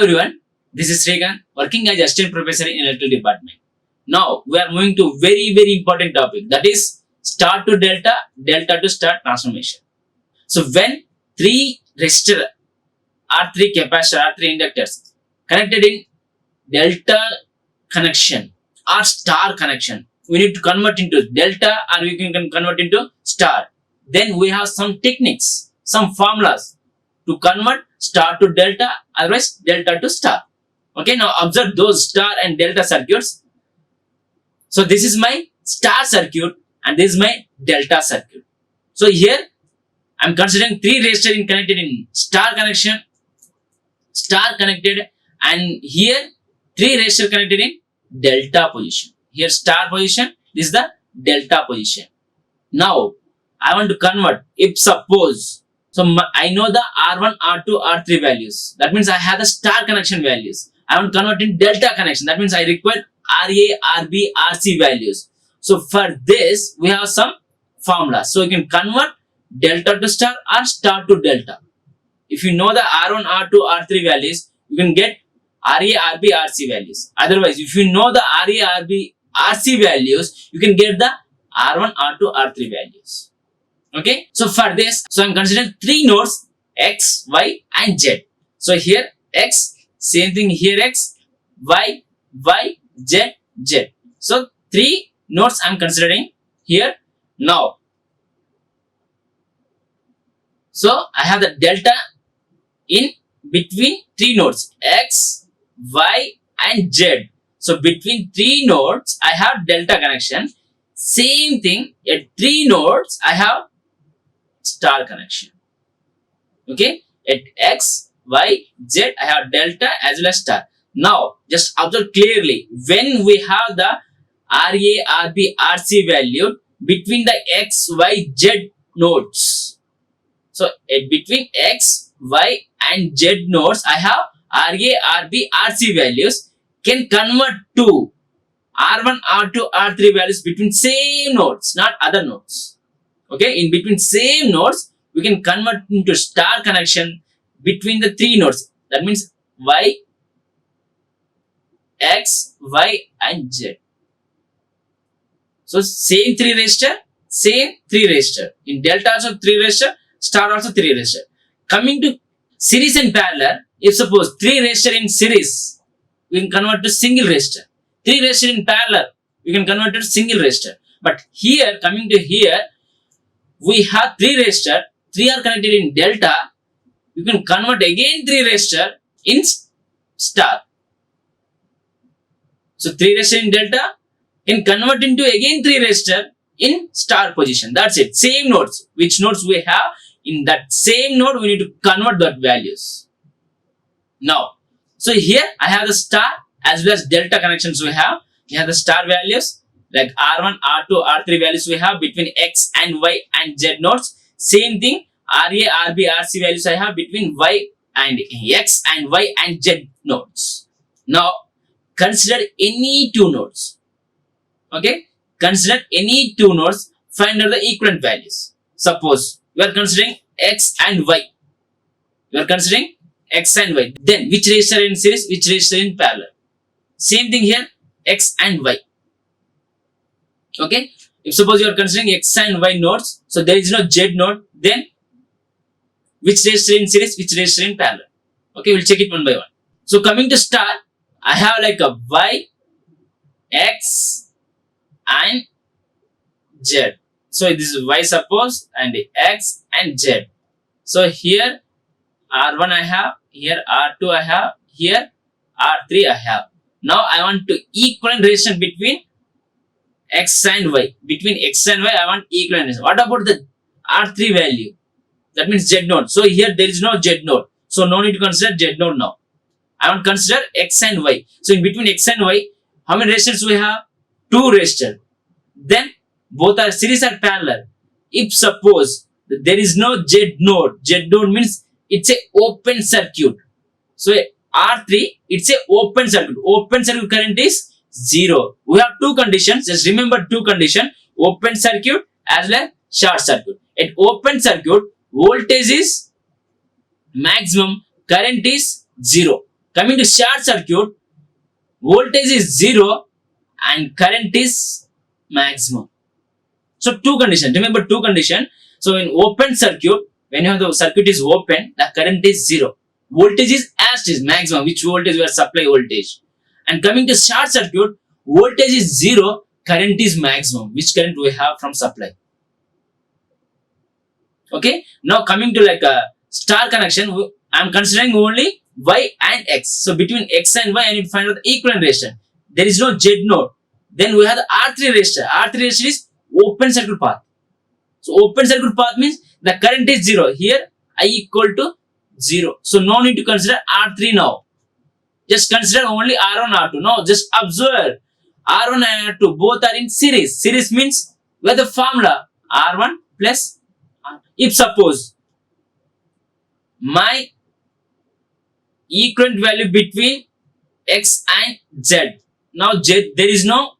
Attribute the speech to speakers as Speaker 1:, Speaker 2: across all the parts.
Speaker 1: everyone, this is Srikanth working as assistant professor in electrical department. Now we are moving to very important topic, that is star to delta, delta to star transformation. So when three resistor or three capacitor or three inductors connected in delta connection or star connection, we need to convert into delta or we can convert into star. Then we have some techniques, some formulas to convert star to delta, otherwise delta to star. Okay, now observe those star and delta circuits. So this is my star circuit and this is my delta circuit. So here I am considering three resistors connected in star connection, star connected, and here three resistors connected in delta position. Here star position, this is the delta position. Now I want to convert. If suppose, so I know the R1, R2, R3 values. That means I have the star connection values. I want to convert in delta connection. That means I require RA, RB, RC values. So for this, we have some formula. So you can convert delta to star or star to delta. If you know the R1, R2, R3 values, you can get RA, RB, RC values. Otherwise, if you know the RA, RB, RC values, you can get the R1, R2, R3 values. Okay, so for this, so I'm considering three nodes X, Y and Z. So here X, same thing here X, Y, Y, Z, Z. So three nodes I'm considering here now. So I have the delta in between three nodes X, Y and Z. So between three nodes I have delta connection. Same thing at three nodes I have star connection. Okay, at X, Y, Z I have delta as well as star. Now just observe clearly, when we have the RA, RB, RC value between the X, Y, Z nodes. So at between X, Y and Z nodes I have RA, RB, RC values, can convert to R1, R2, R3 values between same nodes, not other nodes. Okay, in between same nodes, we can convert into star connection between the three nodes. That means Y, X, Y and Z. So same three resistor, same three resistor. In delta also three resistor, star also three resistor. Coming to series and parallel, if suppose three resistor in series, we can convert to single resistor. Three resistor in parallel, we can convert to single resistor. But here, coming to here, we have three resistor, three are connected in delta, you can convert again three resistor in star. So three resistor in delta can convert into again three resistor in star position. That's it. Same nodes. Which nodes we have? In that same node, we need to convert that values. Now, so here I have the star as well as delta connections we have. We have the star values like R1, R2, R3 values we have between X and Y and Z nodes. Same thing, RA, RB, RC values I have between Y and X and Y and Z nodes. Now, consider any two nodes. Okay, consider any two nodes, find out the equivalent values. Suppose we are considering X and Y. We are considering X and Y. Then which resistor in series, which resistor in parallel. Same thing here, X and Y. Okay, if suppose you are considering X and Y nodes, so there is no Z node, then which resistor in series, which resistor in parallel. Okay, we'll check it one by one. So coming to star, I have like a Y, X and Z. So this is Y suppose and X and Z. So here R1 I have, here R2 I have, here R3 I have. Now I want to equivalent resistance between X and Y. Between X and Y I want equivalent resistance. What about the R3 value? That means Z node. So here there is no Z node. So no need to consider Z node now. I want to consider X and Y. So in between X and Y, how many resistors we have? Two resistors. Then both are series or parallel. If suppose there is no Z node means it's a open circuit. So R3, it's a open circuit. Open circuit current is 0. We have two conditions. Just remember two conditions. Open circuit as well as short circuit. At open circuit, voltage is maximum, current is 0. Coming to short circuit, voltage is 0 and current is maximum. So two conditions. Remember two conditions. So in open circuit, when you have the circuit is open, the current is 0. Voltage is as is maximum, which voltage we are supply voltage. And coming to short circuit, voltage is 0, current is maximum, which current we have from supply. Okay. Now coming to like a star connection, I am considering only Y and X. So between X and Y, I need to find out the equivalent resistance. There is no Z node. Then we have the R3 resistor. R3 resistor is open circuit path. So open circuit path means the current is 0. Here I equal to 0. So no need to consider R3 now. Just consider only R1, R2. No, just observe. R1 and R2 both are in series. Series means where the formula R1 plus R2. If suppose my equivalent value between X and Z. Now Z, there is no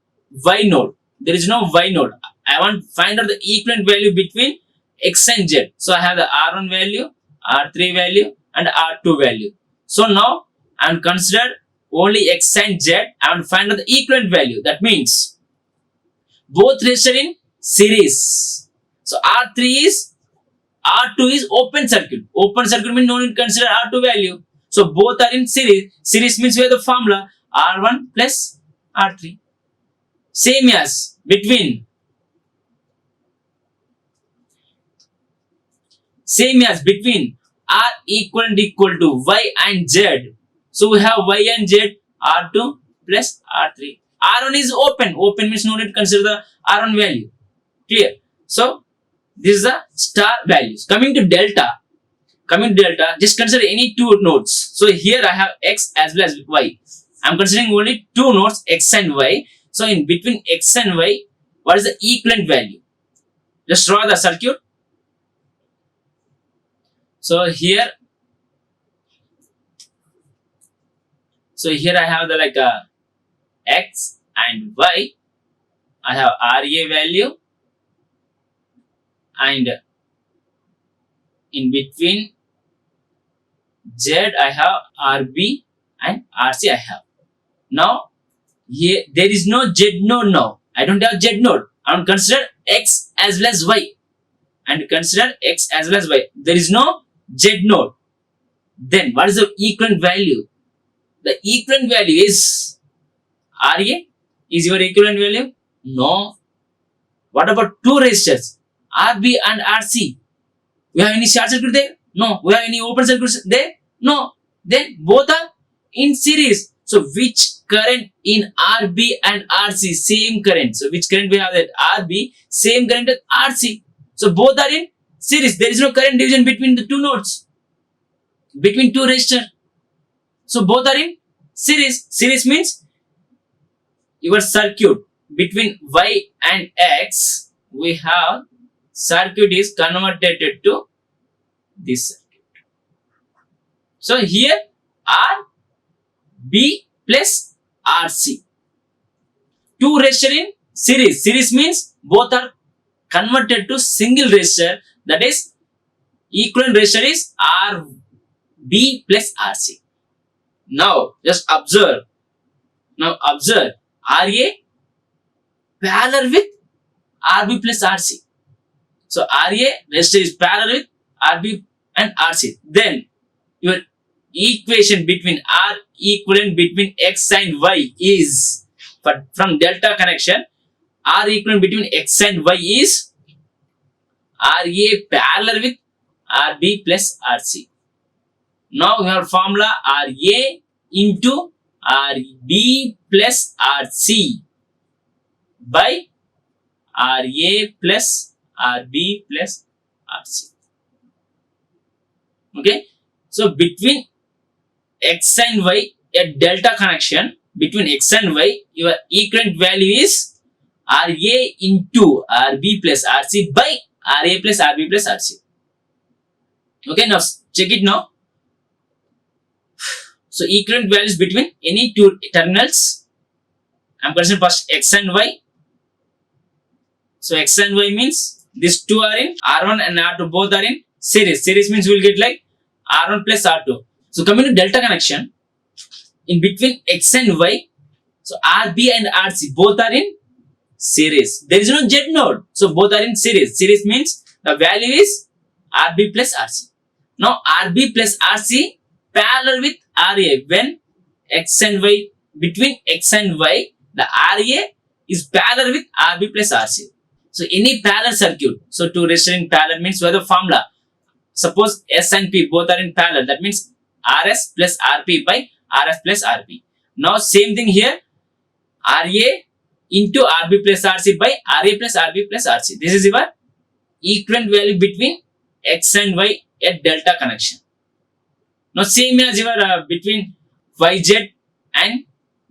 Speaker 1: Y node. There is no Y node. I want to find out the equivalent value between X and Z. So I have the R1 value, R3 value and R2 value. So now I am considered only X and Z. I want to find out the equivalent value. That means both resistor in series. So R3 is, R2 is open circuit. Open circuit means no need to consider R2 value. So both are in series. Series means we have the formula R1 plus R3. Same as between R equal to Y and Z. So we have Y and Z, R2 plus R3. R1 is open. Open means no need to consider the R1 value. Clear? So this is the star values. Coming to delta, just consider any two nodes. So here I have X as well as Y. I am considering only two nodes, X and Y. So in between X and Y, what is the equivalent value? Just draw the circuit. So here I have the like a X and Y. I have RA value, and in between Z I have RB and RC I have. Now here there is no Z node now. I don't have Z node. I will consider X as well as Y. And consider X as well as Y. There is no Z node. Then what is the equivalent value? The equivalent value is RA. Is your equivalent value? No. What about two resistors? RB and RC. We have any short circuit there? No. We have any open circuit there? No. Then both are in series. So which current in RB and RC? Same current. So which current we have that? RB. Same current as RC. So both are in series. There is no current division between the two nodes. Between two resistors. So both are in series. Series means your circuit between Y and X, we have circuit is converted to this circuit. So here RB plus RC. Two resistor in series. Series means both are converted to single resistor. That is equivalent resistor is RB plus RC. Now just observe. RA parallel with RB plus RC. So RA resistor is parallel with RB and RC. Then your equation between R equivalent between X and Y is, from delta connection, R equivalent between X and Y is RA parallel with RB plus RC. Now we have formula RA into RB plus RC by RA plus RB plus RC. Okay. So between X and Y, a delta connection between X and Y, your equivalent value is RA into RB plus RC by RA plus RB plus RC. Okay, now check it now. So equivalent values between any two terminals. I am considering first X and Y. So X and Y means these two are in R1 and R2, both are in series. Series means we will get like R1 plus R2. So coming to delta connection, in between X and Y. So RB and RC both are in series. There is no Z node. So both are in series. Series means the value is RB plus RC. Now RB plus RC parallel with RA when X and Y, between X and Y, the RA is parallel with RB plus RC. So any parallel circuit, so to resist in parallel means we have the formula. Suppose S and P both are in parallel, that means RS plus RP by RF plus RP. Now same thing here, RA into RB plus RC by RA plus RB plus RC. This is your equivalent value between X and Y at delta connection. Now same as your between YZ and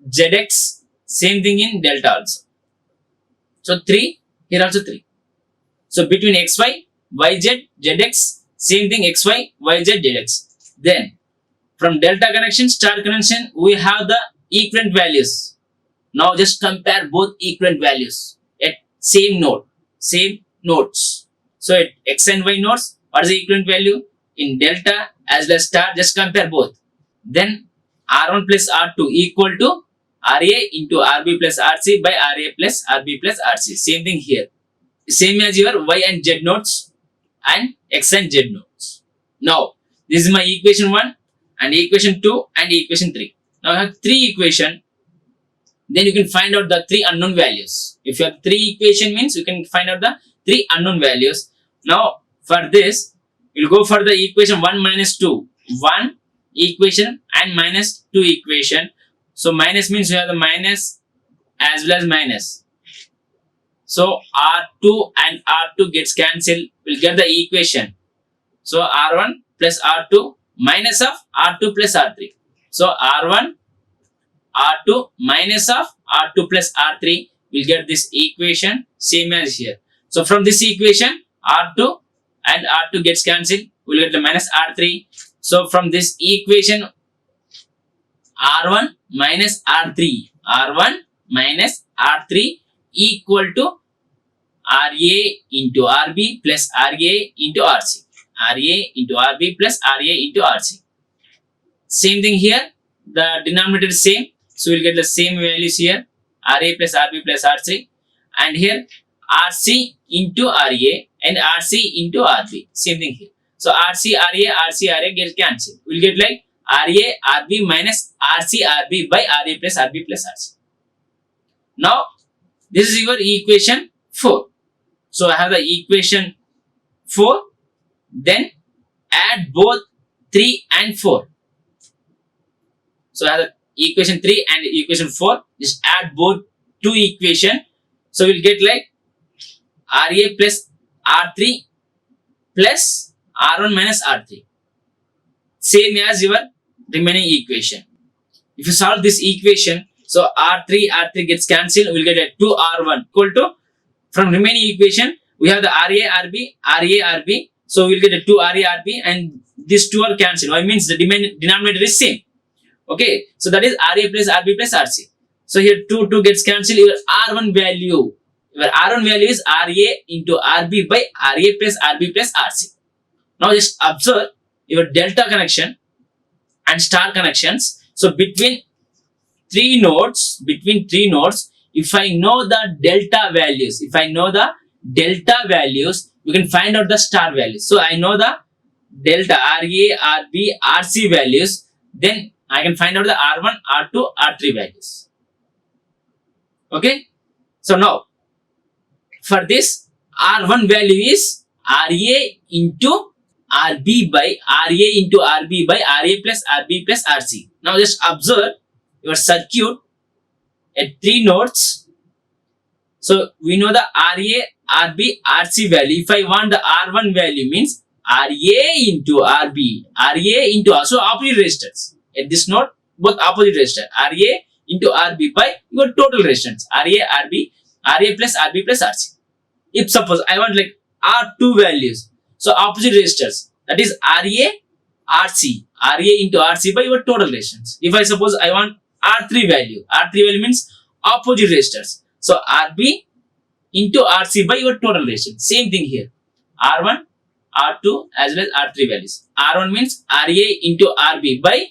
Speaker 1: ZX, same thing in delta also. So 3, here also 3. So between XY, YZ, ZX, same thing XY, YZ, ZX. Then from delta connection, star connection, we have the equivalent values. Now just compare both equivalent values at same node, same nodes. So at X and Y nodes, what is the equivalent value? In delta as well as star, just compare both. Then R1 plus R2 equal to RA into RB plus RC by RA plus RB plus RC. Same thing here. Same as your Y and Z nodes and X and Z nodes. Now, this is my equation 1 and equation 2 and equation 3. Now, I have 3 equation. Then you can find out the 3 unknown values. If you have 3 equation means you can find out the 3 unknown values. Now, for this, we'll go for the equation 1 minus 2. 1 equation and minus 2 equation. So minus means we have the minus as well as minus. So R2 and R2 gets cancelled. We'll get the equation. So R1 plus R2 minus of R2 plus R3. So R1, R2 minus of R2 plus R3. We'll get this equation same as here. So from this equation, R2 and R2 gets cancelled. We'll get the minus R3. So from this equation, R1 minus R3. R1 minus R3 equal to RA into RB plus RA into RC. RA into RB plus RA into RC. Same thing here. The denominator is same. So we'll get the same values here. RA plus RB plus RC. And here RC into RA and RC into RB. Same thing here. So RC, RA get cancelled. We'll get like RA, RB minus RC, RB by RA plus RB plus RC. Now, this is your equation 4. So I have the equation 4. Then add both 3 and 4. So I have the equation 3 and equation 4. Just add both 2 equation. So we'll get like RA plus R3 plus R1 minus R3. Same as your remaining equation. If you solve this equation, so R3 gets cancelled, we'll get a 2R1 equal to, from remaining equation, we have the RA, RB. So we'll get a 2 RA, RB and these 2 are cancelled. Why means the denominator is same. Okay, so that is RA plus RB plus RC. So here 2 gets cancelled, your R1 value. Your R1 value is RA into RB by RA plus RB plus RC. Now just observe your delta connection and star connections. So between 3 nodes, if I know the delta values, we can find out the star values. So I know the delta RA, RB, RC values, then I can find out the R1, R2, R3 values. Okay. So now, for this, R1 value is RA into RB by RA into RB by RA plus RB plus RC. Now just observe your circuit at 3 nodes. So we know the RA, RB, RC value. If I want the R1 value means RA into RB, RA into R. So opposite resistance. At this node, both opposite resistance. RA into RB by your total resistance. RA, RB, RA plus RB plus RC. If suppose I want like R2 values, so opposite resistors, that is RA, RC, RA into RC by your total resistance. If I suppose I want R3 value means opposite resistors. So RB into RC by your total resistance. Same thing here. R1, R2 as well as R3 values. R1 means RA into RB by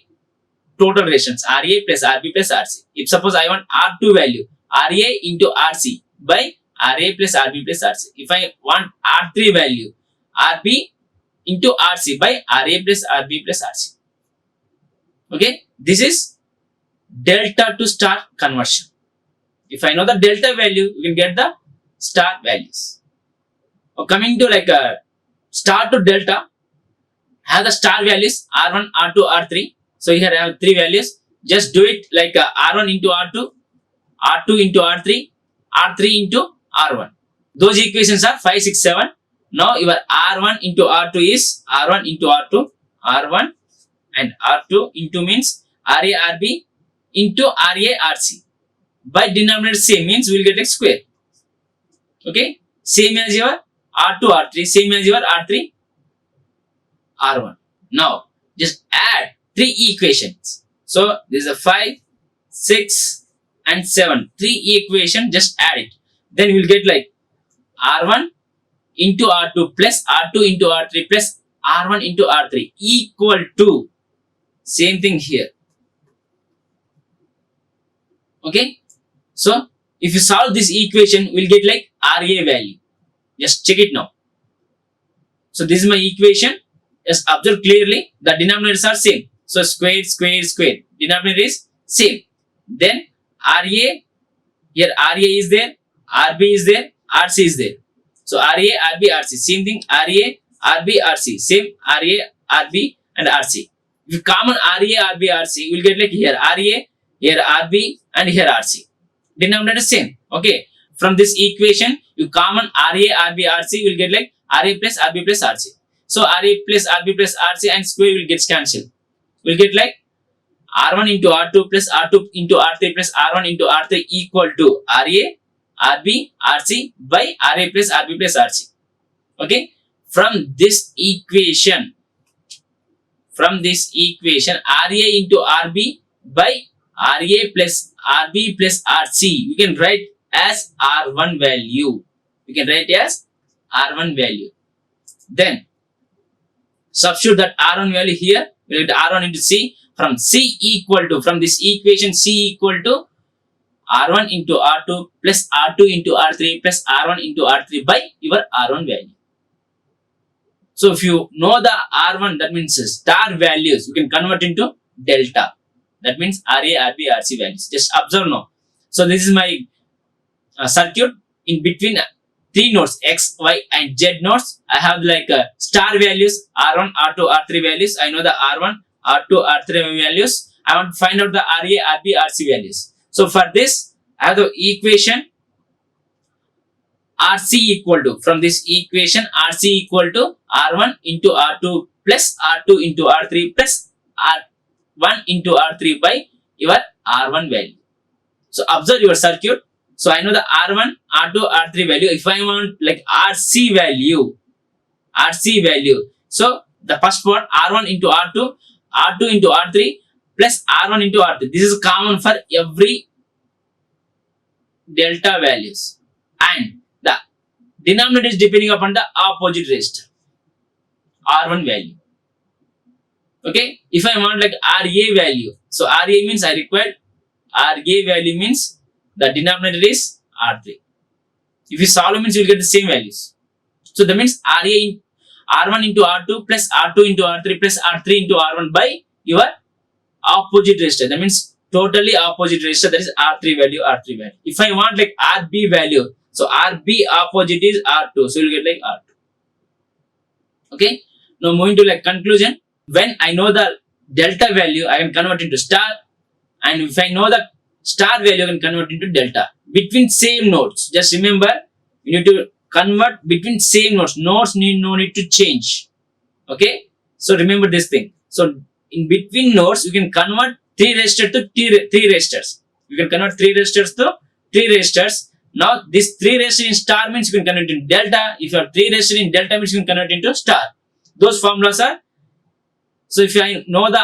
Speaker 1: total resistance RA plus RB plus RC. If suppose I want R2 value, RA into RC by RA plus RB plus RC. If I want R3 value, RB into RC by RA plus RB plus RC. Okay, this is delta to star conversion. If I know the delta value, you can get the star values. Coming to like a star to delta, have the star values R1, R2, R3. So here I have three values. Just do it like R1 into R2, R2 into R3, R3 into R1. Those equations are 5, 6, 7. Now your R1 into R2 is R1 into R2, R1 and R2 into means RA, RB into RA, RC. By denominator same means we will get a square. Okay. Same as your R2, R3, same as your R3, R1. Now just add three equations. So this is a 5, 6 and 7. Three equation, just add it. Then we will get like R1 into R2 plus R2 into R3 plus R1 into R3 equal to same thing here. Okay. So if you solve this equation, we'll get like RA value. Just check it now. So this is my equation. Just observe clearly the denominators are same. So square, square, square. Denominator is same. Then RA, here RA is there, RB is there, RC is there. So RA, RB, RC. Same thing. RA, RB, RC. Same RA, RB and RC. If you common RA, RB, RC, you will get like here RA, here RB and here RC. Denominator same. Okay. From this equation, you common RA, RB, RC will get like RA plus RB plus RC. So RA plus RB plus RC and square will get cancelled. We'll get like R1 into R2 plus R2 into R3 plus R1 into R3 equal to RA, RB, RC by RA plus RB plus RC. Okay. From this equation, RA into RB by RA plus RB plus RC, you can write as R1 value. Then substitute that R1 value here. We will get R1 into C. From C equal to, from this equation, C equal to R1 into R2 plus R2 into R3 plus R1 into R3 by your R1 value. So if you know the R1, that means star values, you can convert into delta. That means RA, RB, RC values. Just observe now. So this is my circuit. In between three nodes, X, Y and Z nodes, I have like star values, R1, R2, R3 values. I know the R1, R2, R3 values. I want to find out the RA, RB, RC values. So for this, I have the equation RC equal to, from this equation RC equal to R1 into R2 plus R2 into R3 plus R1 into R3 by your R1 value. So observe your circuit. So I know the R1, R2, R3 value. If I want like RC value. So the first part R1 into R2, R2 into R3 plus R1 into R3. This is common for every delta values. And the denominator is depending upon the opposite resistor. R1 value. Okay. If I want like RA value. So RA means I require RA value means the denominator is R3. If you solve means you will get the same values. So that means R1 into R2 plus R2 into R3 plus R3 into R1 by your opposite resistor. That means totally opposite resistor, that is R3 value. If I want like RB value, so RB opposite is R2. So you will get like R2. Okay. Now moving to like conclusion. When I know the delta value, I can convert into star. And if I know the star value, I can convert into delta. Between same nodes. Just remember, you need to convert between same nodes. Nodes no need to change. Okay. So remember this thing. So in between nodes, you can convert 3 resistors to 3 resistors. You can convert 3 resistors to 3 resistors. Now this 3 resistor in star means you can convert into delta. If you have 3 resistor in delta means you can convert into star. Those formulas are, so if I know the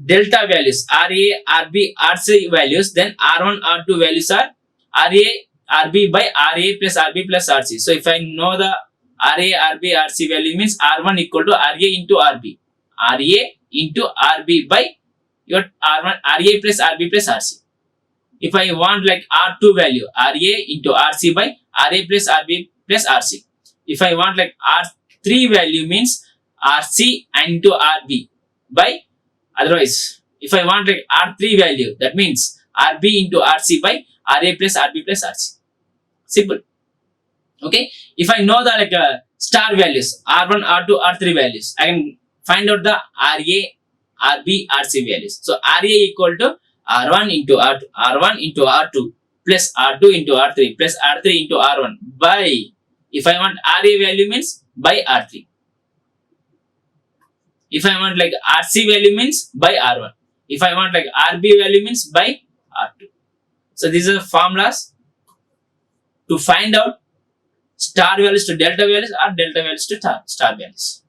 Speaker 1: delta values, RA, RB, RC values, then R1, R2 values are RA, RB by RA plus RB plus RC. So if I know the RA, RB, RC value means R1 equal to RA into RB. RA into RB by you got R1, RA plus RB plus RC. If I want like R2 value, RA into RC by RA plus RB plus RC. If I want like R3 value means RC into RB by, otherwise, if I want like R3 value, that means RB into RC by RA plus RB plus RC. Simple. Okay. If I know the like star values, R1, R2, R3 values, I can find out the RA, RB, RC values. So RA equal to R1 into R2, R1 into R2 plus R2 into R3 plus R3 into R1 by, if I want RA value means by R3. If I want like RC value means by R1. If I want like RB value means by R2. So these are formulas to find out star values to delta values or delta values to star values.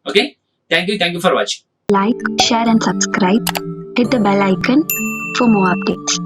Speaker 1: Okay. Thank you for watching.
Speaker 2: Like, share and subscribe. Hit the bell icon for more updates.